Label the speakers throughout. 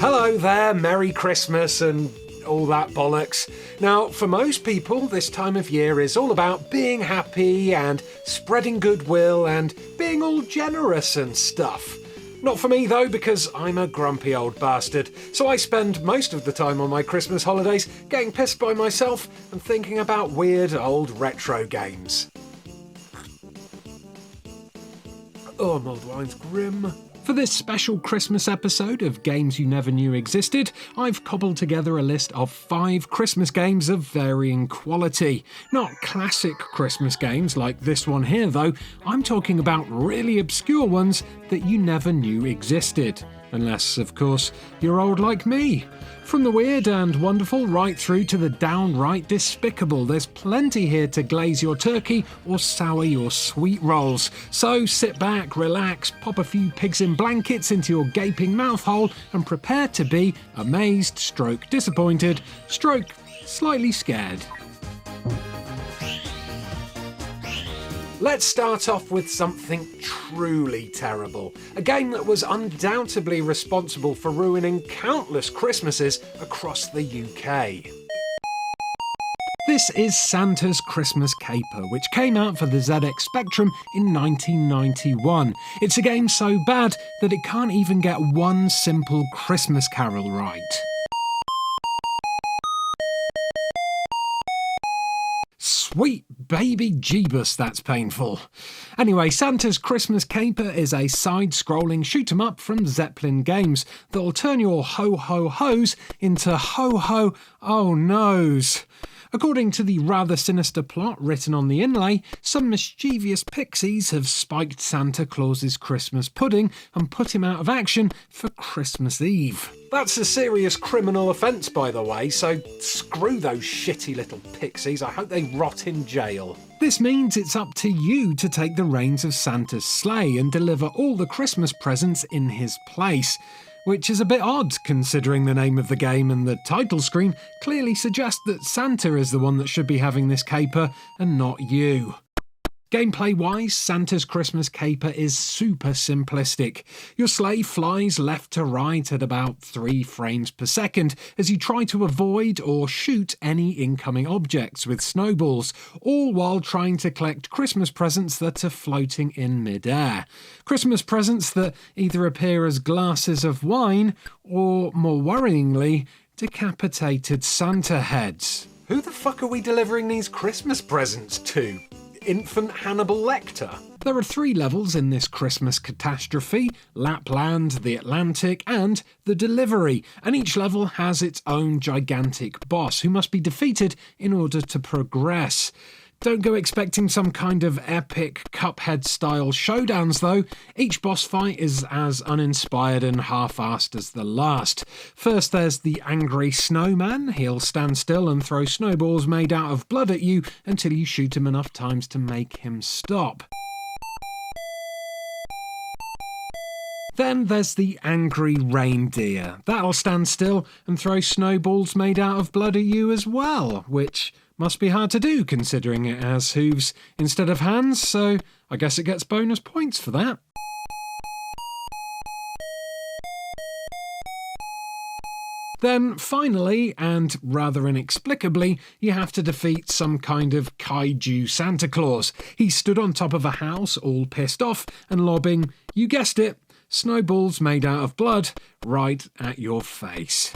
Speaker 1: Hello there, Merry Christmas and all that bollocks. Now, for most people, this time of year is all about being happy and spreading goodwill and being all generous and stuff. Not for me though, because I'm a grumpy old bastard, so I spend most of the time on my Christmas holidays getting pissed by myself and thinking about weird old retro games. Oh, mulled wine's grim. For this special Christmas episode of Games You Never Knew Existed, I've cobbled together a list of 5 Christmas games of varying quality. Not classic Christmas games like this one here though, I'm talking about really obscure ones that you never knew existed. Unless, of course, you're old like me. From the weird and wonderful right through to the downright despicable, there's plenty here to glaze your turkey or sour your sweet rolls. So sit back, relax, pop a few pigs in blankets into your gaping mouth hole and prepare to be amazed, stroke disappointed, stroke slightly scared. Let's start off with something truly terrible. A game that was undoubtedly responsible for ruining countless Christmases across the UK. This is Santa's Christmas Caper, which came out for the ZX Spectrum in 1991. It's a game so bad that it can't even get one simple Christmas carol right. Sweet baby Jeebus, that's painful. Anyway, Santa's Christmas Caper is a side-scrolling shoot-'em-up from Zeppelin Games that'll turn your ho-ho-hos into ho-ho-oh-no's. According to the rather sinister plot written on the inlay, some mischievous pixies have spiked Santa Claus's Christmas pudding and put him out of action for Christmas Eve. That's a serious criminal offence, by the way, so screw those shitty little pixies. I hope they rot in jail. This means it's up to you to take the reins of Santa's sleigh and deliver all the Christmas presents in his place. Which is a bit odd, considering the name of the game and the title screen clearly suggest that Santa is the one that should be having this caper and not you. Gameplay-wise, Santa's Christmas Caper is super simplistic. Your sleigh flies left to right at about 3 frames per second as you try to avoid or shoot any incoming objects with snowballs, all while trying to collect Christmas presents that are floating in mid-air. Christmas presents that either appear as glasses of wine or, more worryingly, decapitated Santa heads. Who the fuck are we delivering these Christmas presents to? Infant Hannibal Lecter? There are 3 levels in this Christmas catastrophe: Lapland, the Atlantic, and the Delivery, and each level has its own gigantic boss who must be defeated in order to progress. Don't go expecting some kind of epic Cuphead-style showdowns though. Each boss fight is as uninspired and half-assed as the last. First there's the angry snowman. He'll stand still and throw snowballs made out of blood at you until you shoot him enough times to make him stop. Then there's the angry reindeer. That'll stand still and throw snowballs made out of blood at you as well, which must be hard to do considering it has hooves instead of hands, so I guess it gets bonus points for that. Then finally, and rather inexplicably, you have to defeat some kind of kaiju Santa Claus. He stood on top of a house all pissed off and lobbing, you guessed it, snowballs made out of blood right at your face.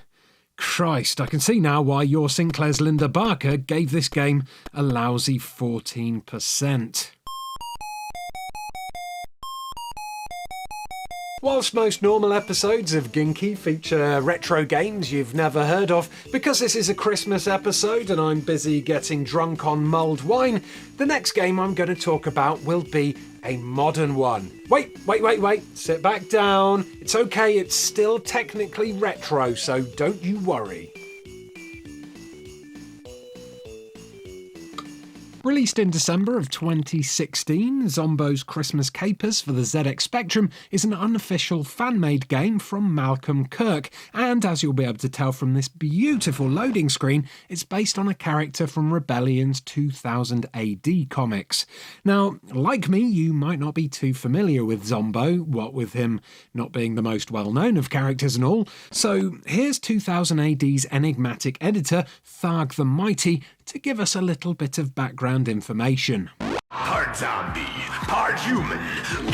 Speaker 1: Christ, I can see now why your Sinclair's Linda Barker gave this game a lousy 14%. Whilst most normal episodes of GYNKE feature retro games you've never heard of, because this is a Christmas episode and I'm busy getting drunk on mulled wine, the next game I'm going to talk about will be a modern one. Wait, sit back down. It's okay, it's still technically retro, so don't you worry. Released in December of 2016, Zombozo Escapers for the ZX Spectrum is an unofficial fan-made game from Malcolm Kirk, and as you'll be able to tell from this beautiful loading screen, it's based on a character from Rebellion's 2000 AD comics. Now, like me, you might not be too familiar with Zombo, what with him not being the most well-known of characters and all, so here's 2000 AD's enigmatic editor, Tharg the Mighty, to give us a little bit of background information.
Speaker 2: Part zombie, part human,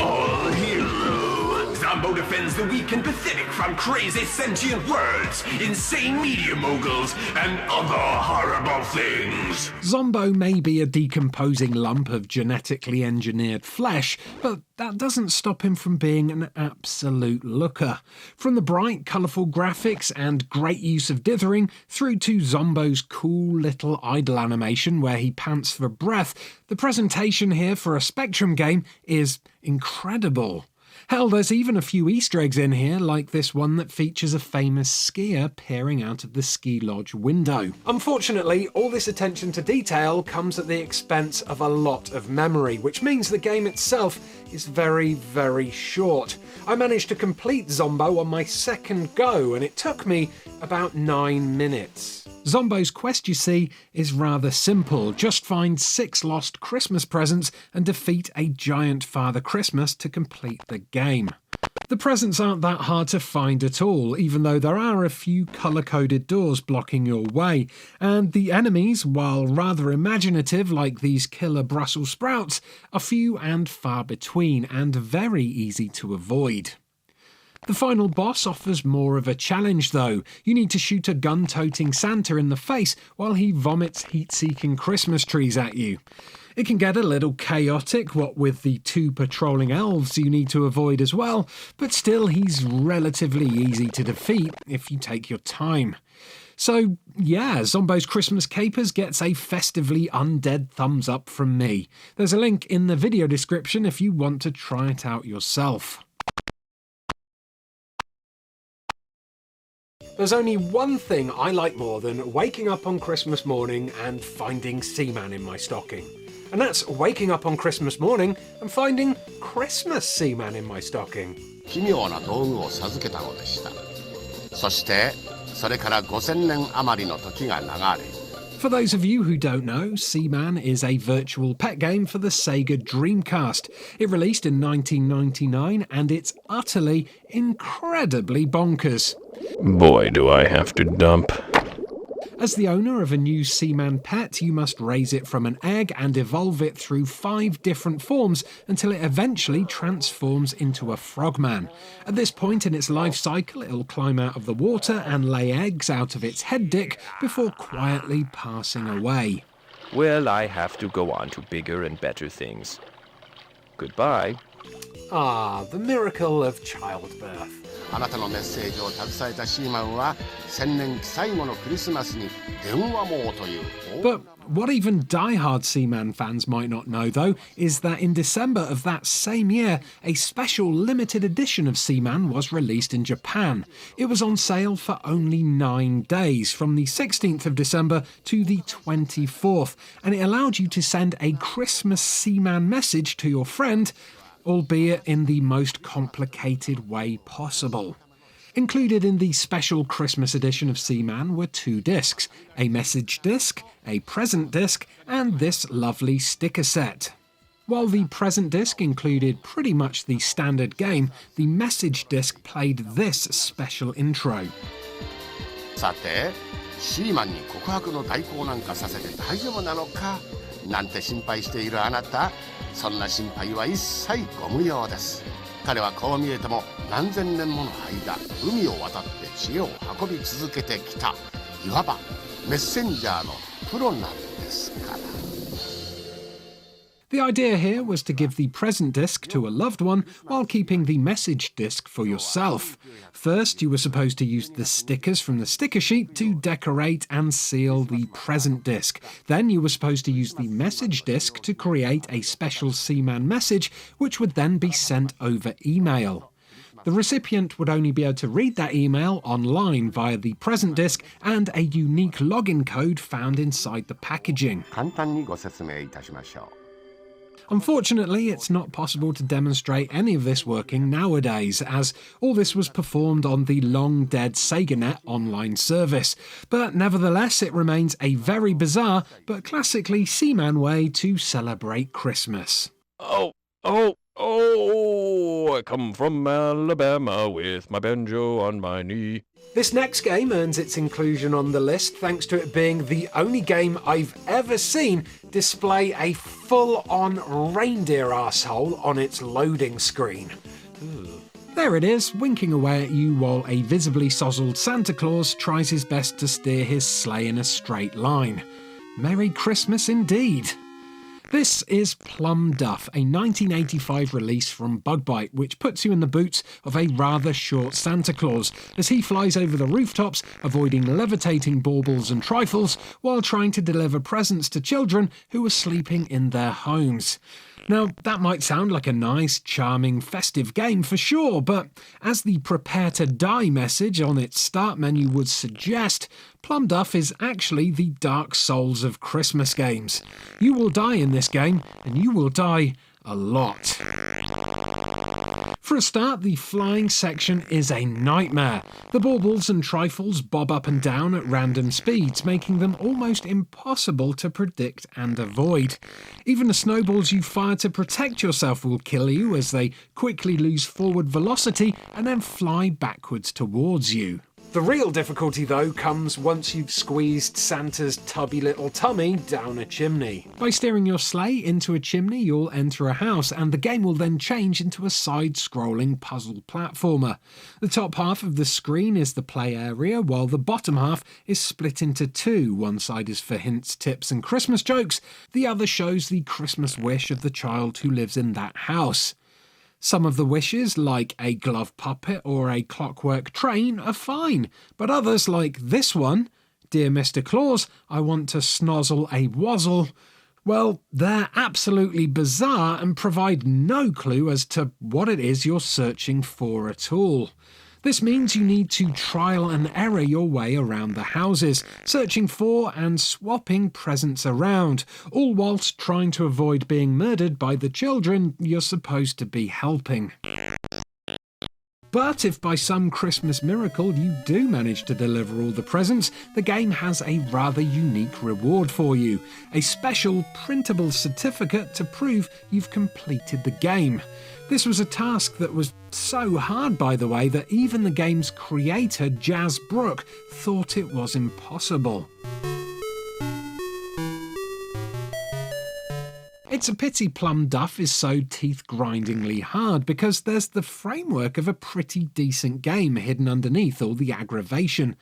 Speaker 2: all hero. Zombo defends the weak and pathetic from crazy sentient worlds, insane media moguls, and other horrible things.
Speaker 1: Zombo may be a decomposing lump of genetically engineered flesh, but that doesn't stop him from being an absolute looker. From the bright, colourful graphics and great use of dithering, through to Zombo's cool little idle animation where he pants for breath, the presentation here for a Spectrum game is incredible. Hell, there's even a few Easter eggs in here, like this one that features a famous skier peering out of the ski lodge window. Unfortunately, all this attention to detail comes at the expense of a lot of memory, which means the game itself is very, very short. I managed to complete Zombo on my second go, and it took me about 9 minutes. Zombo's quest, you see, is rather simple. Just find 6 lost Christmas presents and defeat a giant Father Christmas to complete the game. The presents aren't that hard to find at all, even though there are a few colour-coded doors blocking your way, and the enemies, while rather imaginative like these killer Brussels sprouts, are few and far between and very easy to avoid. The final boss offers more of a challenge though. You need to shoot a gun-toting Santa in the face while he vomits heat-seeking Christmas trees at you. It can get a little chaotic, what with the 2 patrolling elves you need to avoid as well, but still he's relatively easy to defeat if you take your time. So yeah, Zombozo Christmas Capers gets a festively undead thumbs up from me. There's a link in the video description if you want to try it out yourself. There's only one thing I like more than waking up on Christmas morning and finding Semen in my stocking. And that's waking up on Christmas morning and finding Christmas Semen in my stocking.
Speaker 3: 奇妙な道具を授けたのでした。そして、それから5000年余りの時が流れ。
Speaker 1: For those of you who don't know, Semen is a virtual pet game for the Sega Dreamcast. It released in 1999 and it's utterly, incredibly bonkers.
Speaker 4: Boy, do I have to dump.
Speaker 1: As the owner of a new Semen pet, you must raise it from an egg and evolve it through 5 different forms until it eventually transforms into a frogman. At this point in its life cycle, it'll climb out of the water and lay eggs out of its head dick before quietly passing away.
Speaker 4: Well, I have to go on to bigger and better things. Goodbye.
Speaker 1: Ah, the miracle of childbirth.
Speaker 3: あなたのメッセージを携えたシーマンは1000年最後のクリスマスに電話網という。
Speaker 1: But what even die-hard Semen fans might not know, though, is that in December of that same year, a special limited edition of Semen was released in Japan. It was on sale for only 9 days, from the 16th of December to the 24th, and it allowed you to send a Christmas Semen message to your friend, albeit in the most complicated way possible. Included in the special Christmas edition of Semen were 2 discs, a message disc, a present disc, and this lovely sticker set. While the present disc included pretty much the standard game, the message disc played this special intro.
Speaker 3: さて、シーマンに告白の代行なんかさせて大丈夫なのかなんて心配しているあなた、そんな心配は一切ご無用です。彼はこう見えても何千年もの間、海を渡って知恵を運び続けてきた、いわばメッセンジャーのプロなんですから。
Speaker 1: The idea here was to give the present disc to a loved one while keeping the message disc for yourself. First, you were supposed to use the stickers from the sticker sheet to decorate and seal the present disc. Then you were supposed to use the message disc to create a special Semen message, which would then be sent over email. The recipient would only be able to read that email online via the present disk and a unique login code found inside the packaging.
Speaker 3: 簡単にご説明いたしましょう。
Speaker 1: Unfortunately, it's not possible to demonstrate any of this working nowadays, as all this was performed on the long-dead SegaNet online service. But nevertheless, it remains a very bizarre but classically Seaman way to celebrate Christmas.
Speaker 4: Oh, I come from Alabama with my banjo on my knee.
Speaker 1: This next game earns its inclusion on the list thanks to it being the only game I've ever seen display a full-on reindeer arsehole on its loading screen. There it is, winking away at you while a visibly sozzled Santa Claus tries his best to steer his sleigh in a straight line. Merry Christmas indeed. This is Plum Duff, a 1985 release from Bug Bite, which puts you in the boots of a rather short Santa Claus as he flies over the rooftops, avoiding levitating baubles and trifles, while trying to deliver presents to children who are sleeping in their homes. Now, that might sound like a nice, charming, festive game for sure, but as the prepare to die message on its start menu would suggest, Plum Duff is actually the Dark Souls of Christmas games. You will die in this game, and you will die a lot. For a start, the flying section is a nightmare. The baubles and trifles bob up and down at random speeds, making them almost impossible to predict and avoid. Even the snowballs you fire to protect yourself will kill you as they quickly lose forward velocity and then fly backwards towards you. The real difficulty, though, comes once you've squeezed Santa's tubby little tummy down a chimney. By steering your sleigh into a chimney, you'll enter a house, and the game will then change into a side-scrolling puzzle platformer. The top half of the screen is the play area, while the bottom half is split into two. One side is for hints, tips, and Christmas jokes. The other shows the Christmas wish of the child who lives in that house. Some of the wishes, like a glove puppet or a clockwork train, are fine, but others, like this one, Dear Mr. Claus, I want to snozzle a wazzle, well, they're absolutely bizarre and provide no clue as to what it is you're searching for at all. This means you need to trial and error your way around the houses, searching for and swapping presents around, all whilst trying to avoid being murdered by the children you're supposed to be helping. But if by some Christmas miracle you do manage to deliver all the presents, the game has a rather unique reward for you, a special printable certificate to prove you've completed the game. This was a task that was so hard, by the way, that even the game's creator, Jazz Brook, thought it was impossible. It's a pity Plum Duff is so teeth-grindingly hard, because there's the framework of a pretty decent game hidden underneath all the aggravation.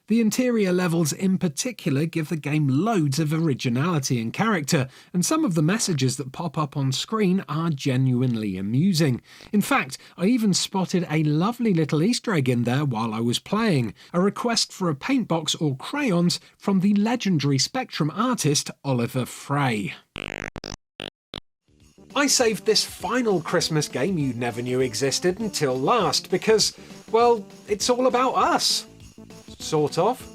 Speaker 1: The interior levels in particular give the game loads of originality and character, and some of the messages that pop up on screen are genuinely amusing. In fact, I even spotted a lovely little Easter egg in there while I was playing, a request for a paint box or crayons from the legendary Spectrum artist Oliver Frey. I saved this final Christmas game you never knew existed until last because, well, it's all about us. Sort of.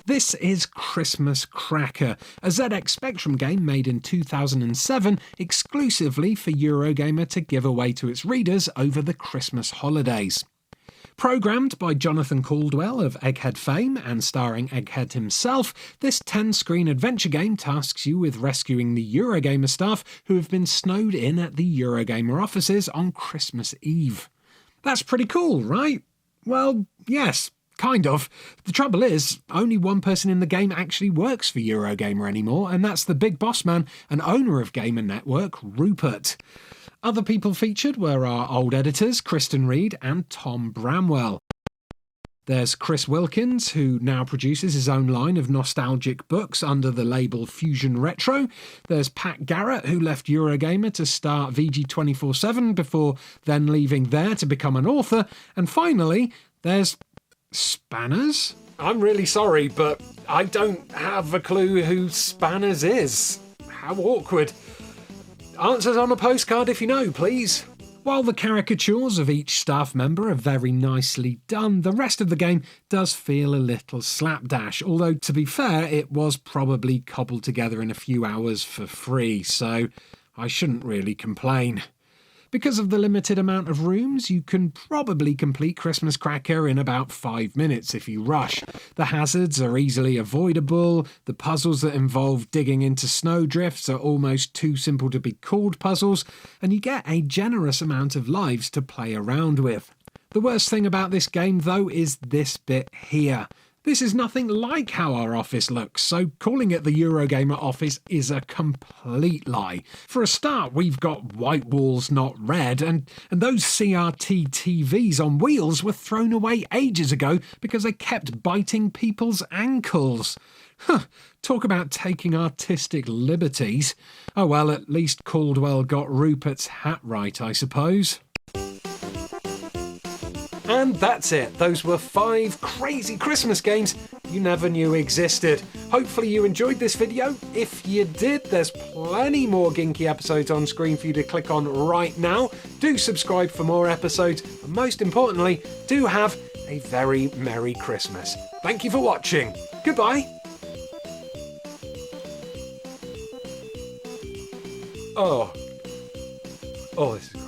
Speaker 1: This is Christmas Cracker, a ZX Spectrum game made in 2007 exclusively for Eurogamer to give away to its readers over the Christmas holidays. Programmed by Jonathan Caldwell of Egghead fame and starring Egghead himself, this 10-screen adventure game tasks you with rescuing the Eurogamer staff who have been snowed in at the Eurogamer offices on Christmas Eve. That's pretty cool, right? Well, yes. Kind of. The trouble is, only one person in the game actually works for Eurogamer anymore, and that's the big boss man and owner of Gamer Network, Rupert. Other people featured were our old editors, Kristen Reed and Tom Bramwell. There's Chris Wilkins, who now produces his own line of nostalgic books under the label Fusion Retro. There's Pat Garrett, who left Eurogamer to start VG247 before then leaving there to become an author. And finally, there's Spanners? I'm really sorry, but I don't have a clue who Spanners is. How awkward. Answers on a postcard if you know, please. While the caricatures of each staff member are very nicely done, the rest of the game does feel a little slapdash, although to be fair, it was probably cobbled together in a few hours for free, so I shouldn't really complain. Because of the limited amount of rooms, you can probably complete Christmas Cracker in about 5 minutes if you rush. The hazards are easily avoidable, the puzzles that involve digging into snowdrifts are almost too simple to be called puzzles, and you get a generous amount of lives to play around with. The worst thing about this game, though, is this bit here. This is nothing like how our office looks, so calling it the Eurogamer office is a complete lie. For a start, we've got white walls, not red, and those CRT TVs on wheels were thrown away ages ago because they kept biting people's ankles. Talk about taking artistic liberties. Oh well, at least Caldwell got Rupert's hat right, I suppose. And that's it. Those were 5 crazy Christmas games you never knew existed. Hopefully you enjoyed this video. If you did, there's plenty more GYNKE episodes on screen for you to click on right now. Do subscribe for more episodes, and most importantly, do have a very Merry Christmas. Thank you for watching. Goodbye. Oh, this is